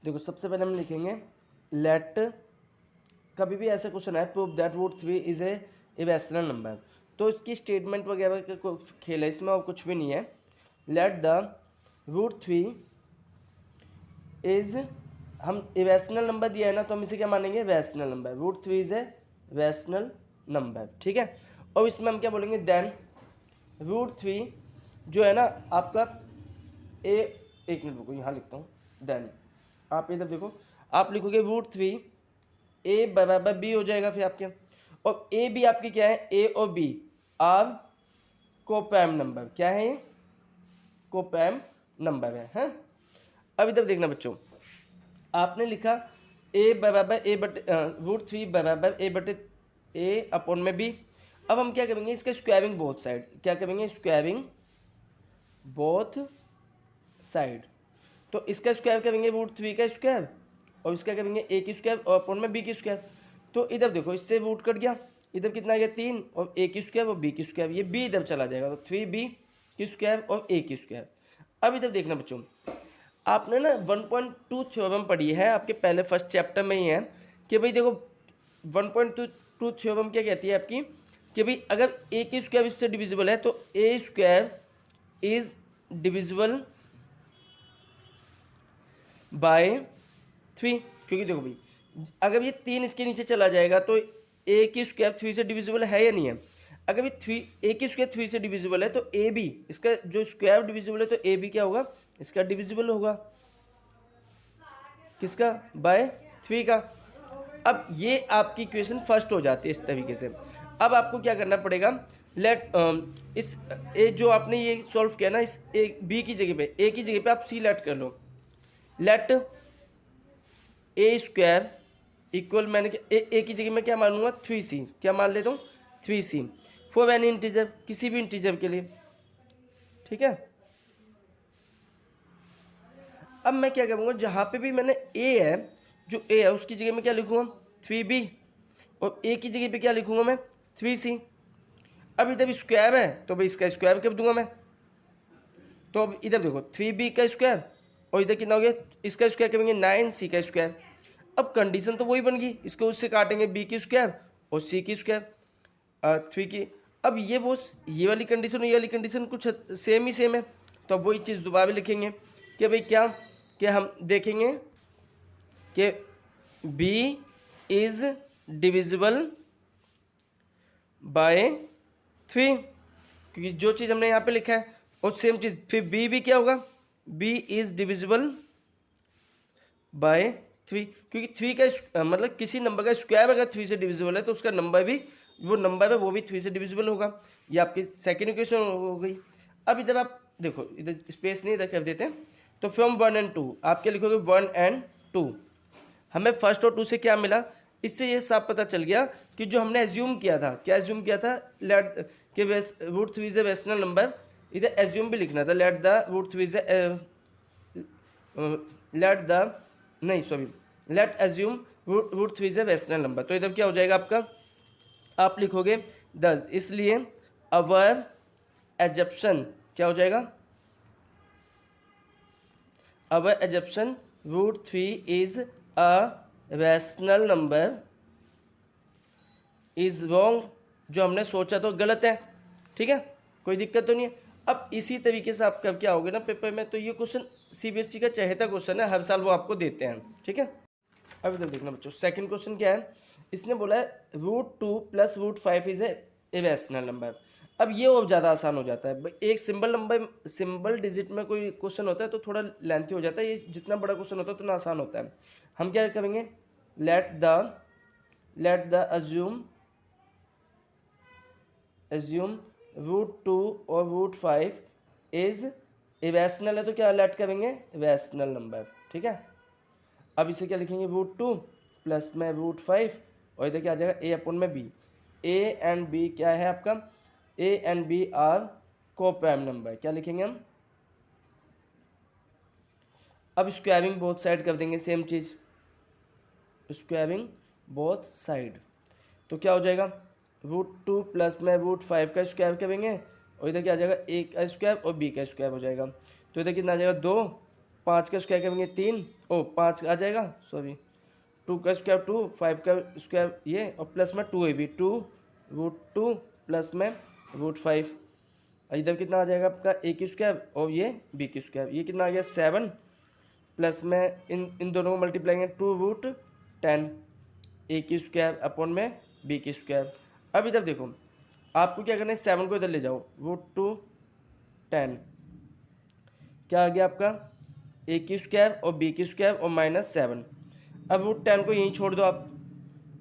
देखो सबसे पहले हम लिखेंगे लेट, कभी भी ऐसा क्वेश्चन है prove that root 3 is a irrational number, तो इसकी स्टेटमेंट वगैरह का कोई खेल है इसमें और कुछ भी नहीं है। लेट द रूट 3 इज, हम इरेशनल नंबर दिया है ना, तो हम इसे क्या मानेंगे, rational number. Root 3 is a rational number, ठीक है। और इसमें हम क्या बोलेंगे, देन रूट 3 जो है ना आपका ए, एक मिनट रुको यहाँ लिखता हूँ, देन आप इधर देखो, आप लिखोगे रूट 3 ए बराबर बी हो जाएगा फिर आपके, और ए बी आपकी क्या है, ए और बी आर कोपैम नंबर, क्या है ये, कोपैम नंबर है। अब इधर देखना बच्चों, आपने लिखा ए बराबर ए बटे रूट 3 बराबर ए बटे ए अपॉन में बी। अब हम क्या करेंगे, इसका स्क्वायरिंग बोथ साइड, क्या करेंगे, स्क्वायरिंग बोथ साइड। तो इसका स्क्वायर करेंगे रूट 3 का स्क्वायर, और इसका करेंगे ए की स्क्वायर और अपॉन में बी की स्क्वायर। तो इधर देखो इससे रूट कट गया, इधर कितना आ गया 3, और ए की स्क्वायर और बी की स्क्वायर, ये बी इधर चला जाएगा, तो 3b की स्क्वायर और ए की स्क्वायर। अब इधर देखना बच्चों, आपने ना 1.2 थ्योरम पढ़ी है, आपके पहले फर्स्ट चैप्टर में ही है, कि भाई देखो 1.2 थ्योरम क्या कहती है आपकी, कि भाई अगर ए की स्क्वायर इससे डिविजिबल है तो ए स्क्वायर इज डिविजिबल बाय 3। क्योंकि देखो भाई अगर ये 3 इसके नीचे चला जाएगा तो ए की स्क्वायर 3 से डिविजिबल है या नहीं है। अगर ये ए की स्क्वायर 3 से डिविजिबल है तो ए बी, इसका जो स्क्वायर डिविजिबल है तो ए बी क्या होगा, इसका डिविजिबल होगा, किसका, बाय 3 का। अब ये आपकी इक्वेशन फर्स्ट हो जाती है इस तरीके से। अब आपको क्या करना पड़ेगा, लेट इस ए जो आपने ये सॉल्व किया ना, इस ए बी की जगह पे, ए की जगह पे आप सी लेट कर लो, लेट ए स्क्वायर इक्वल, मैंने ए की जगह में क्या मानूंगा 3c, क्या मान लेता हूँ 3c फॉर एनी इंटीजर, किसी भी इंटीजर के लिए, ठीक है। अब मैं क्या करूँगा, जहाँ पे भी मैंने ए है, जो ए है उसकी जगह में क्या लिखूँगा 3b, और ए की जगह पे क्या लिखूँगा मैं 3c। अब इधर स्क्वायर है तो भाई इसका स्क्वायर कर दूंगा मैं, तो अब इधर देखो 3b का स्क्वायर और इधर कितना हो गया, इसका स्क्वायर करेंगे 9c का स्क्वायर। अब कंडीशन तो वही बन गई, इसको उससे काटेंगे b की स्क्वायर और c की स्क्वायर 3 की। अब ये वाली कंडीशन और ये वाली कंडीशन कुछ सेम ही सेम है, तो अब वही चीज़ दोबारा लिखेंगे कि भाई क्या, कि हम देखेंगे कि b इज डिविजिबल बाय 3, क्योंकि जो चीज़ हमने यहाँ पे लिखा है और सेम चीज़ फिर b भी क्या होगा, b इज डिविजिबल बाय 3, क्योंकि 3 का मतलब किसी नंबर का स्क्वायर अगर 3 से डिविजिबल है तो उसका नंबर भी, वो नंबर है वो भी 3 से डिविजिबल होगा। ये आपकी सेकेंड इक्वेशन हो गई। अब इधर आप देखो, इधर स्पेस नहीं इधर कर देते हैं, तो फ्रॉम 1 and 2 आप क्या लिखोगे 1 and 2। हमें फर्स्ट और 2 से क्या मिला, इससे ये साफ पता चल गया कि जो हमने एज्यूम किया था, क्या एज्यूम किया था, लेट के root 3 is a rational number, इधर एज्यूम भी लिखना था, let the root 3 is let the नहीं sorry let assume root 3 is a rational number. तो इधर क्या हो जाएगा आपका, आप लिखोगे 10, इसलिए अवर एजप्शन क्या हो जाएगा, our assumption root 3 is a rational number is wrong, जो हमने सोचा तो गलत है, ठीक है, कोई दिक्कत तो नहीं है। अब इसी तरीके से आपका क्या होगा ना पेपर में, तो ये क्वेश्चन सीबीएसई का चहेता क्वेश्चन है, हर साल वो आपको देते हैं, ठीक है। अब इधर देखना बच्चों, सेकंड क्वेश्चन क्या है, इसने बोला है root 2 plus root 5 is a irrational number. अब ये और ज़्यादा आसान हो जाता है, एक सिंबल नंबर, सिंबल डिजिट में कोई क्वेश्चन होता है तो थोड़ा लेंथी हो जाता है, ये जितना बड़ा क्वेश्चन होता है उतना आसान होता है। हम क्या करेंगे, लेट द एज्यूम रूट 2 और रूट 5 इज इरेशनल है, तो क्या लेट करेंगे रैशनल नंबर, ठीक है। अब इसे क्या लिखेंगे, रूट 2 प्लस में रूट 5 और इधर क्या आ जाएगा a अपॉन में b। a एंड b क्या है आपका, a and b are coprime number, क्या लिखेंगे हम। अब स्क्वायरिंग बोथ साइड कर देंगे, सेम चीज़ स्क्वायरिंग बोथ साइड, तो क्या हो जाएगा रूट 2 प्लस में रूट 5 का स्क्वायर करेंगे और इधर क्या आ जाएगा a का स्क्वायर और b का स्क्वायर हो जाएगा, तो इधर कितना आ जाएगा 2 5 का स्क्वायर करेंगे 3, 5 आ जाएगा, सॉरी 2 का स्क्वायर 2, 5 का स्क्वायर ये, और प्लस में 2 भी 2√2 प्लस में √5। इधर कितना आ जाएगा आपका a की स्क्वायर और ये b की स्क्वायर, ये कितना आ गया 7 प्लस में इन दोनों को मल्टीप्लाई करेंगे 2√10 a की स्क्वायर अपॉन में b की स्क्वायर। अब इधर देखो आपको क्या करना है, 7 को इधर ले जाओ, √10 क्या आ गया आपका a की स्क्वायर और b की स्क्वायर और -7। अब √10 को यहीं छोड़ दो आप,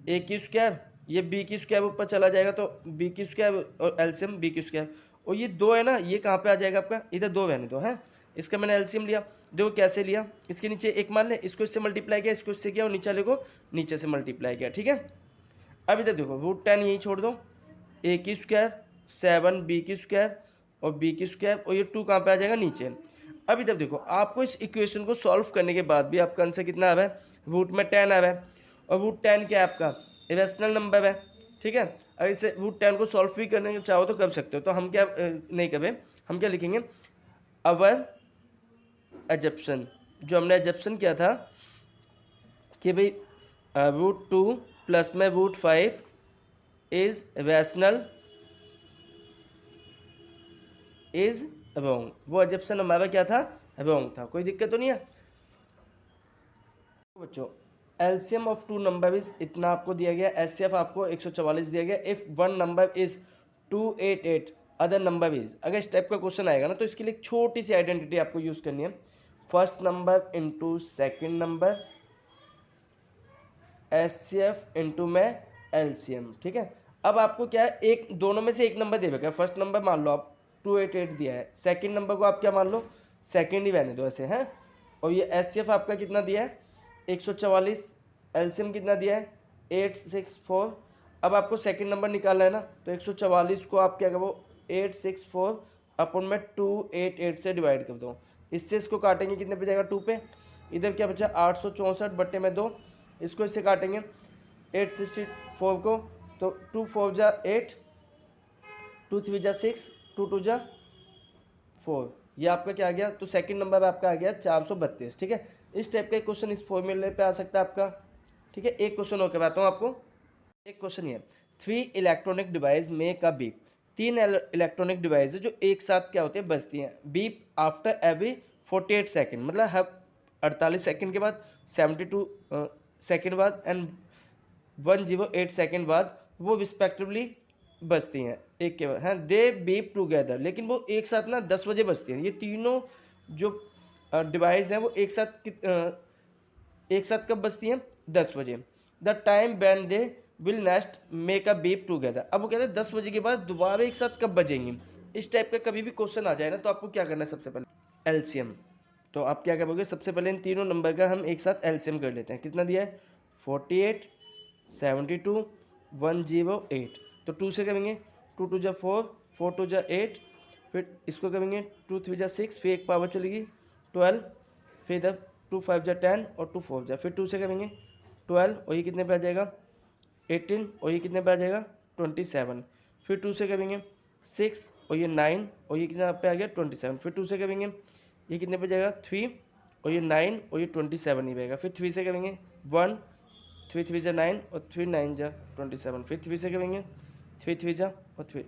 a की स्क्वायर ये b की स्क्वायर ऊपर चला जाएगा तो b की स्क्वायर और एलसीएम b की स्क्वायर, और ये 2 है ना, ये कहाँ पे आ जाएगा आपका, इधर 2 रहने दो है। इसका मैंने एलसीएम लिया, देखो कैसे लिया, इसके नीचे एक मान ले, इसको इससे मल्टीप्लाई किया, इसको इससे किया, और नीचे वाले को नीचे से मल्टीप्लाई किया, ठीक है। अब इधर देखो √10 यहीं छोड़ दो, a की स्क्वायर 7 b की स्क्वायर और b की स्क्वायर, और ये 2 कहाँ पे आ जाएगा नीचे। अब इधर देखो आपको इस इक्वेशन को सॉल्व करने के बाद भी आपका आंसर कितना आ रहा है, रूट में 10 आ रहा है, और √10 क्या है आपका इरेशनल नंबर है, ठीक है। अगर इसे √10 को सॉल्व भी करने चाहो तो कर सकते हो, तो हम क्या नहीं करें, हम क्या लिखेंगे, अवर एजप्शन, जो हमने एजप्शन किया था कि भाई √2 प्लस में √5 इज रैशनल इज रॉन्ग, वो एजप्शन हमारा क्या था, रॉन्ग था। कोई दिक्कत तो नहीं है बच्चों। LCM of two number is इतना आपको दिया गया, एचसीएफ आपको 144 दिया गया। If one number is 288 other number is, अगर इस टाइप का क्वेश्चन आएगा ना तो इसके लिए एक छोटी सी आइडेंटिटी आपको यूज करनी है, first number into second number HCF into में एलसीएम, ठीक है। अब आपको क्या है, एक दोनों में से एक नंबर दे रखा है, फर्स्ट नंबर मान लो आप 288 दिया है, सेकंड नंबर को आप क्या मान लो, सेकंड ही रहने दो ऐसे हैं, और ये एचसीएफ आपका कितना दिया है 144, एलसीएम कितना दिया है 864। अब आपको सेकंड नंबर निकालना है ना, तो 144 को आप क्या करो 864 अपन में 288 से डिवाइड कर दो, इससे इसको काटेंगे कितने पे जाएगा 2 पे, इधर क्या बचा 864 बट्टे में 2, इसको इससे काटेंगे 864 को, तो 2 4 जा 8, 2 3 जा 6, 2 2 जा 4, ये आपका क्या आ गया, तो सेकंड नंबर आपका आ गया 432, ठीक है। इस टाइप का क्वेश्चन इस फॉर्मूले पे आ सकता है आपका, ठीक है। एक क्वेश्चन और करवाता हूँ आपको, एक क्वेश्चन ये 3 electronic device make a beep, 3 electronic device है जो एक साथ क्या होते हैं बजती हैं, बीप आफ्टर एवरी 48 सेकेंड, मतलब हर 48 सेकेंड के बाद, 72 सेकेंड बाद एंड 108 सेकेंड बाद वो रिस्पेक्टिवली बजती हैं एक के बाद, हैं दे बीप टुगेदर, लेकिन वो एक साथ ना 10 बजे बजती हैं। ये तीनों जो डिवाइस हैं वो एक साथ कब बजती हैं 10 बजे। The time when they will next make a beep together, अब वो कहते हैं 10 बजे के बाद दोबारा एक साथ कब बजेंगी। इस टाइप का कभी भी क्वेश्चन आ जाए ना तो आपको क्या करना है, सबसे पहले एलसीएम, तो आप क्या करोगे, सबसे पहले इन तीनों नंबर का हम एक साथ एलसीएम कर लेते हैं। कितना दिया है 48, 72, 108, तो 2 से करेंगे, 2 2 जा 4, 4 2 जा 8, फिर इसको करेंगे 2 3 जा 6, फिर एक पावर चलेगी 12, फिर इधर 2 5 जा 10 और 2 4 जा, फिर 2 से करेंगे 12 और ये कितने पे आ जाएगा 18 और ये कितने पे आ जाएगा 27, फिर 2 से करेंगे 6 और ये 9 और ये कितना पे आ गया 27, फिर 2 से करेंगे ये कितने पे जाएगा 3 और ये 9 और ये 27 ही रहेगा, फिर 3 से करेंगे 1, 3 3 जा 9 और 3 9 जा 27, फिर 3 से करेंगे 3 3 जा और 3।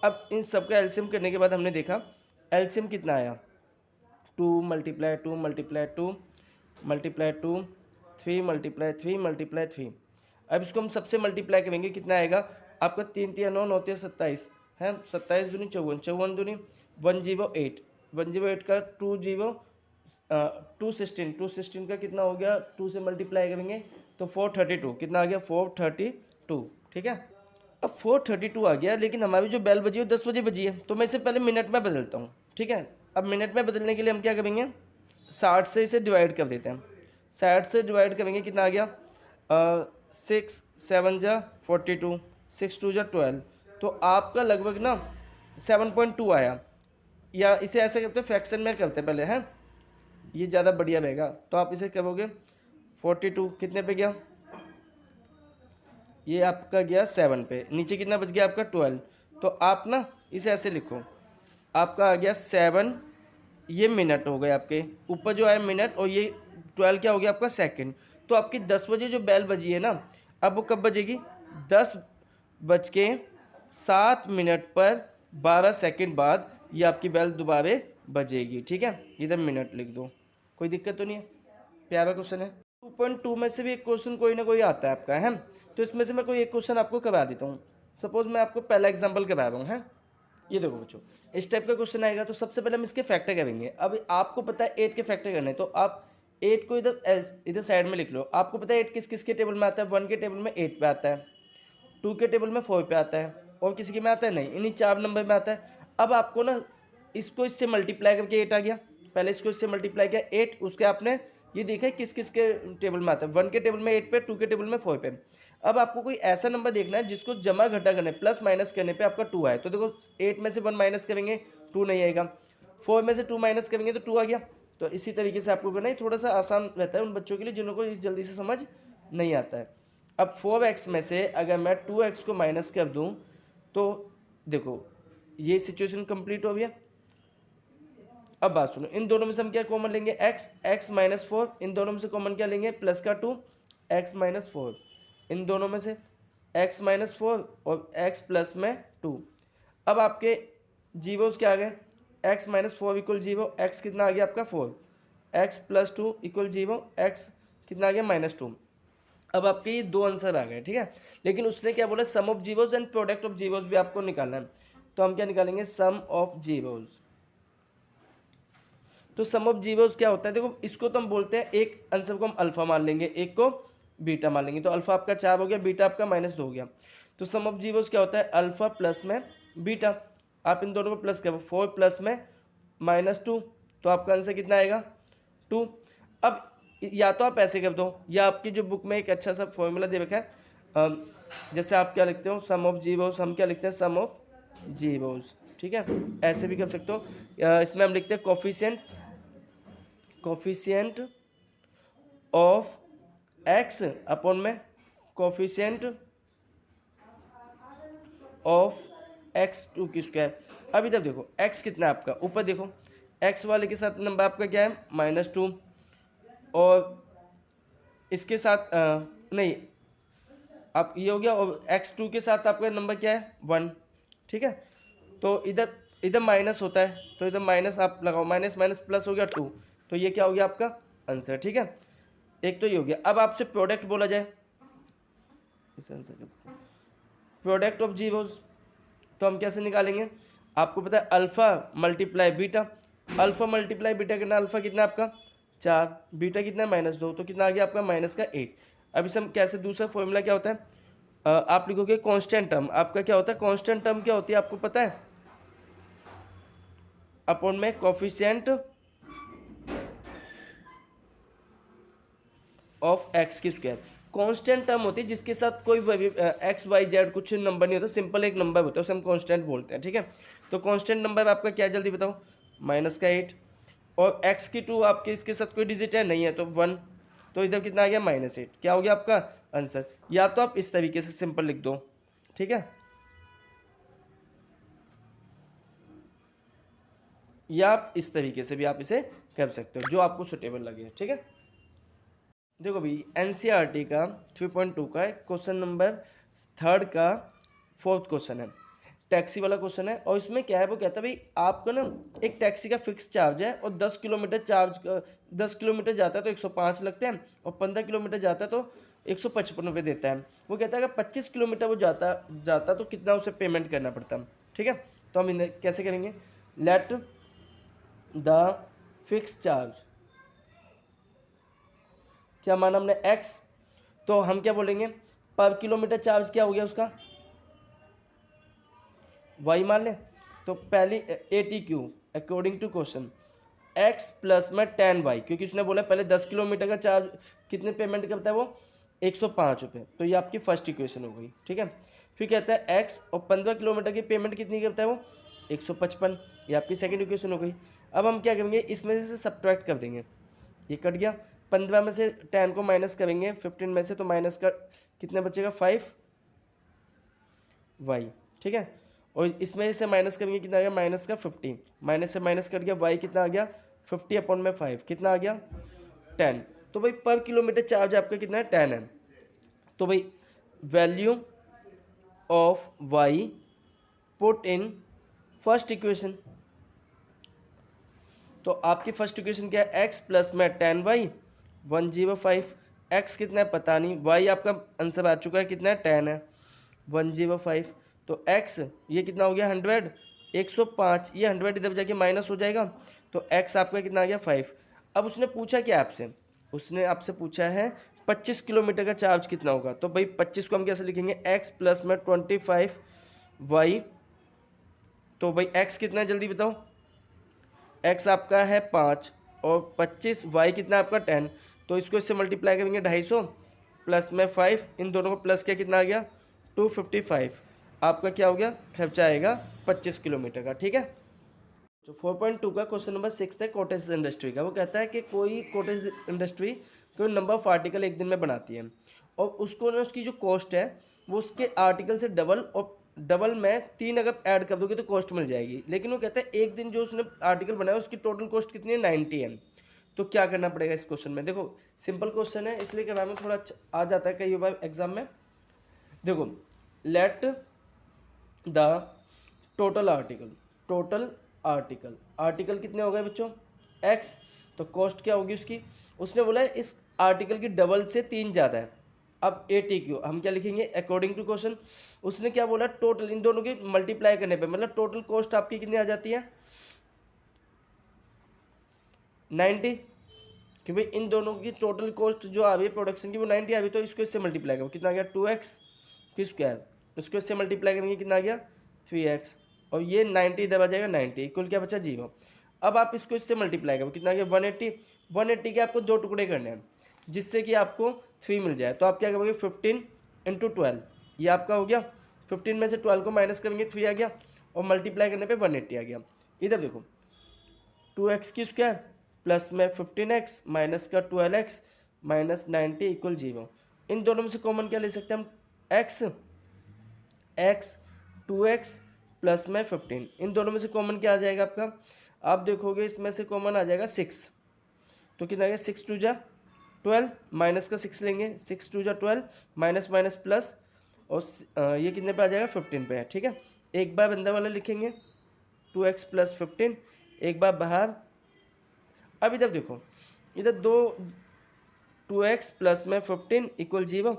अब इन सब का एलसीएम करने के बाद हमने देखा एलसीएम कितना आया, 2 multiply 2 multiply 2 multiply 2, 3 multiply 3 multiply 3। अब इसको हम सबसे मल्टीप्लाई करेंगे, कितना आएगा आपका 3 3 9 9 27 है, 27 दूनी 54, 54 दूनी 108, 108 का 216, 216 का कितना हो गया 2 से मल्टीप्लाई करेंगे तो 432, कितना आ गया 432, ठीक है। अब 432 आ गया, लेकिन हमारी जो बेल बजी है 10 बजे बजी है, तो मैं इसे पहले मिनट में बदलता हूँ, ठीक है। अब मिनट में बदलने के लिए हम क्या करेंगे 60 से इसे डिवाइड कर देते हैं, 60 से डिवाइड करेंगे कितना आ गया 6 7 जा 42, 6 2 जा 12, तो आपका लगभग ना 7.2 आया, या इसे ऐसे करते हैं फ्रैक्शन में करते हैं पहले, हैं ये ज़्यादा बढ़िया रहेगा। तो आप इसे करोगे 42 कितने पे गया, ये आपका गया 7 पे, नीचे कितना बच गया आपका 12, तो आप ना इसे ऐसे लिखो, आपका आ गया 7 ये मिनट हो गए आपके, ऊपर जो है मिनट, और ये 12 क्या हो गया आपका सेकंड। तो आपकी 10 बजे जो बेल बजी है ना, अब वो कब बजेगी, 10:07 पर 12 सेकंड बाद ये आपकी बेल दोबारा बजेगी। ठीक है, इधर मिनट लिख दो, कोई दिक्कत तो नहीं है, प्यारा क्वेश्चन है। 2.2 में से भी एक क्वेश्चन कोई ना कोई आता है आपका, है। तो इसमें से मैं कोई एक क्वेश्चन आपको करवा देता हूँ। सपोज मैं आपको पहला एग्जाम्पल करवा रहा हूँ, है। ये देखो बच्चों, इस टाइप का क्वेश्चन आएगा, तो सबसे पहले हम इसके फैक्टर करेंगे। अब आपको पता है 8 के फैक्टर करने, तो आप 8 को इधर साइड में लिख लो। आपको पता है 8 किस किस के टेबल में आता है, 1 के टेबल में 8 पे आता है, 2 के टेबल में 4 पे आता है, और किसी के में आता है नहीं, इन्हीं 4 नंबर में आता है। अब आपको ना इसको इससे मल्टीप्लाई करके 8 आ गया, पहले इसको इससे मल्टीप्लाई किया 8, उसके आपने ये देखा किस किस के टेबल में आता है, 1 के टेबल में 8 पे, 2 के टेबल में 4 पे। अब आपको कोई ऐसा नंबर देखना है जिसको जमा घटा करने, प्लस माइनस करने पे आपका 2 आए। तो देखो 8 में से 1 माइनस करेंगे 2 नहीं आएगा, 4 में से 2 माइनस करेंगे तो 2 आ गया। तो इसी तरीके से आपको करना है, थोड़ा सा आसान रहता है उन बच्चों के लिए जिनको जल्दी से समझ नहीं आता है। अब 4x में से अगर मैं 2x को माइनस कर दूं, तो देखो ये सिचुएशन कंप्लीट हो गया। अब बात सुनो, इन दोनों में से हम क्या कॉमन लेंगे, x माइनस 4, इन दोनों में से कॉमन क्या लेंगे, प्लस का 2, x माइनस 4, इन दोनों में से x माइनस 4 और x प्लस में 2। अब आपके जीरोस क्या आ गए, x माइनस 4 इक्वल 0, x कितना आ गया आपका 4, x प्लस 2 इक्वल 0, x कितना आ गया -2। अब आपके ये दो आंसर आ गए, ठीक है। लेकिन उसने क्या बोला, sum of zeros and product of zeros भी आपको निकालना है। तो हम क्या निकालेंगे, सम ऑफ जीरोस। तो सम ऑफ जीरोस क्या होता है, देखो इसको तो हम बोलते हैं, एक आंसर को हम अल्फा मान लेंगे, एक को बीटा मान लेंगे। तो अल्फा आपका 4 हो गया, बीटा आपका -2 हो गया। तो सम ऑफ जीरोस क्या होता है, अल्फा प्लस में बीटा। आप इन दोनों को प्लस करो, 4 प्लस में -2, तो आपका आंसर कितना आएगा 2। अब या तो आप ऐसे कर दो, या आपकी जो बुक में एक अच्छा सा फॉर्मूला दे रखा है, जैसे आप क्या लिखते हो, सम ऑफ जीरोस, हम क्या लिखते हैं, सम ऑफ जीरोस, ठीक है। ऐसे भी कर सकते हो। इसमें हम लिखते हैं कोफिशिएंट ऑफ x अपॉन में कोफिशिएंट ऑफ x2 की स्क्वायर। अब इधर देखो x कितना है आपका, ऊपर देखो x वाले के साथ नंबर आपका क्या है -2, और इसके साथ नहीं, आप ये हो गया, और x2 के साथ आपका नंबर क्या है 1, ठीक है। तो इधर इधर माइनस होता है, तो इधर माइनस आप लगाओ, माइनस माइनस प्लस हो गया 2, तो ये क्या हो गया आपका आंसर, ठीक है। एक तो ये हो गया। अब आपसे प्रोडक्ट बोला जाए, इस आंसर का प्रोडक्ट ऑफ जीरोस, तो हम कैसे निकालेंगे, आपको पता है alpha multiply beta, alpha multiply beta कितना, अल्फा कितना आपका 4, बीटा कितना -2, तो कितना आ गया आपका -8। अब इसे हम कैसे, दूसरा फॉर्मूला क्या होता है, आप लिखोगे कांस्टेंट टर्म, आपका क्या होता है, कांस्टेंट टर्म क्या होती है आपको पता है, अपॉन में कोफिशिएंट ऑफ x की स्क्वायर। कांस्टेंट टर्म होती है जिसके साथ कोई एक्स वाई जेड कुछ नंबर नहीं होता, सिंपल एक नंबर होता है, उसे हम कांस्टेंट बोलते हैं, ठीक है। तो कांस्टेंट नंबर आपका क्या, जल्दी बताओ, -8, और x की 2 आपके इसके साथ कोई डिजिट है नहीं है, तो 1, तो इधर कितना आ गया -8, क्या हो गया आपका आंसर। या तो आप इस तरीके से सिंपल लिख दो, ठीक है, या आप इस तरीके से भी आप इसे कर सकते हो, जो आपको सुटेबल लगे, ठीक है। देखो भाई एनसीईआरटी का 3.2 का क्वेश्चन नंबर 3 का 4th क्वेश्चन है, टैक्सी वाला क्वेश्चन है। और इसमें क्या है, वो कहता है भाई आपको ना एक टैक्सी का फिक्स चार्ज है, और 10 किलोमीटर जाता है तो 105 लगते हैं, और 15 किलोमीटर जाता है तो 155 रुपये देता है। वो कहता है अगर 25 किलोमीटर वो जाता तो कितना उसे पेमेंट करना पड़ता है, ठीक है। तो हम इन्हें कैसे करेंगे, लेट द फिक्स चार्ज, क्या माना हमने x, तो हम क्या बोलेंगे, पर किलोमीटर चार्ज क्या हो गया उसका y मान लें। तो पहली ATQ according to question x plus में 10y, क्योंकि उसने बोला पहले 10 किलोमीटर का चार्ज कितने पेमेंट करता है वो 105 रुपये, तो ये आपकी फर्स्ट इक्वेशन हो गई, ठीक है। फिर कहता है x और 15 किलोमीटर की पेमेंट कितनी करता है वो 155, ये आपकी सेकंड इक्वेशन हो गई। अब हम क्या करेंगे, इसमें से सब्ट्रैक्ट कर देंगे, ये कट गया, 15 में से 10 को माइनस करेंगे 15 में से, तो माइनस का कितने बचेगा 5y, ठीक है। और इसमें से माइनस करेंगे कितना आ गया माइनस का 50, माइनस से माइनस कट गया, वाई कितना आ गया 50/5 कितना आ गया 10। तो भाई पर किलोमीटर चार्ज आपका कितना है 10 है। तो भाई value of Y put in first equation, तो आपकी फर्स्ट इक्वेशन क्या है x प्लस में 10y 105, x कितना है पता नहीं, y आपका आंसर आ चुका है कितना है 10 है 105। तो x ये कितना हो गया 100 105, ये 100 इधर जाके माइनस हो जाएगा, तो x आपका कितना आ गया 5। अब उसने पूछा क्या आपसे, उसने आपसे पूछा है 25 किलोमीटर का चार्ज कितना होगा। तो भाई 25 को हम कैसे लिखेंगे x प्लस में 25y, तो भाई x कितना है जल्दी बताओ, x आपका है 5 और 25, y कितना है आपका 10, तो इसको इससे मल्टीप्लाई करेंगे 250 प्लस में 5, इन दोनों को प्लस किया कितना आ गया 255, आपका क्या हो गया खर्चा आएगा 25 किलोमीटर का। ठीक है, तो 4.2 का क्वेश्चन नंबर 6 है कॉटेज इंडस्ट्री का। वो कहता है कि कोई कॉटेज इंडस्ट्री कोई नंबर ऑफ आर्टिकल एक दिन में बनाती है और उसको ना उसकी जो कॉस्ट है वो उसके आर्टिकल से डबल, और डबल में 3 अगर ऐड कर दोगे तो कॉस्ट मिल जाएगी। लेकिन वो कहता है एक दिन जो उसने आर्टिकल बनाया उसकी टोटल कॉस्ट कितनी है 90 है। तो क्या करना पड़ेगा इस क्वेश्चन में, देखो सिंपल क्वेश्चन है इसलिए कि में थोड़ा आ जाता है कई बार एग्जाम में। देखो लेट द टोटल आर्टिकल कितने हो गए बच्चों x, तो कॉस्ट क्या होगी उसकी, उसने बोला है इस आर्टिकल की डबल से 3 ज़्यादा है। अब ATQ हम क्या लिखेंगे अकॉर्डिंग टू क्वेश्चन, उसने क्या बोला टोटल इन दोनों की मल्टीप्लाई करने पे मतलब टोटल कॉस्ट आपकी कितनी आ जाती है 90, कि भाई इन दोनों की टोटल कॉस्ट जो आ रही है प्रोडक्शन की वो 90 आ रही, तो इसको इससे मल्टीप्लाई करो कितना आ गया 2x की स्क्वायर, इसको इससे मल्टीप्लाई करेंगे कितना आ गया 3x, और ये 90 इधर आ जाएगा 90 इक्वल क्या बचा 0। अब आप इसको इससे मल्टीप्लाई करो कितना आ गया 180 के आपको 2 टुकड़े करने हैं जिससे कि आपको 3 मिल जाए। तो आप क्या करोगे 15 × 12, ये आपका हो गया 15 में से 12 को माइनस करेंगे 3 आ गया, और मल्टीप्लाई करने पे 180 आ गया। इधर देखो 2x की स्क्वायर प्लस में 15x माइनस का 12x माइनस 90 इक्वल 0। इन दोनों में से कॉमन क्या ले सकते हैं हम x 2x प्लस में 15, इन दोनों में से कॉमन क्या आ जाएगा आपका, आप देखोगे इसमें से कॉमन आ जाएगा 6, तो कितना आ गया 6 2 जा 12 माइनस का 6 लेंगे 6 2 जा 12 माइनस माइनस प्लस, और ये कितने पे आ जाएगा 15 पे है। ठीक है, एक बार अंदर वाला लिखेंगे 2x प्लस 15, एक बार बाहर। अब इधर देखो इधर 2x प्लस में 15 इक्वल 0,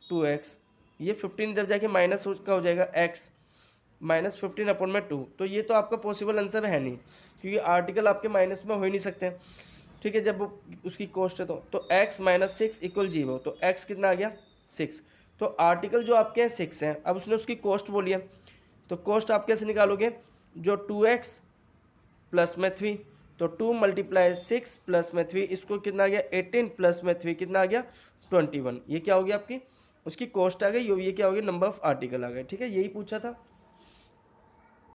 2x ये 15 इधर जाके माइनस का हो जाएगा x माइनस 15/2, तो ये तो आपका पॉसिबल आंसर है नहीं क्योंकि आर्टिकल आपके माइनस में हो ही नहीं सकते। ठीक है, जब उसकी कॉस्ट है तो x माइनस 6 इक्वल 0, तो x कितना आ गया 6, तो आर्टिकल जो आपके हैं 6 हैं। अब उसने उसकी कॉस्ट बोली है तो कॉस्ट आप कैसे निकालोगे, जो 2x प्लस में 3, तो 2 × 6 प्लस में 3 इसको कितना आ गया 18 प्लस में 3 कितना आ गया 21, ये क्या हो गया आपकी उसकी कॉस्ट आ गई, ये क्या हो गया नंबर ऑफ आर्टिकल आ गए। ठीक है, यही पूछा था।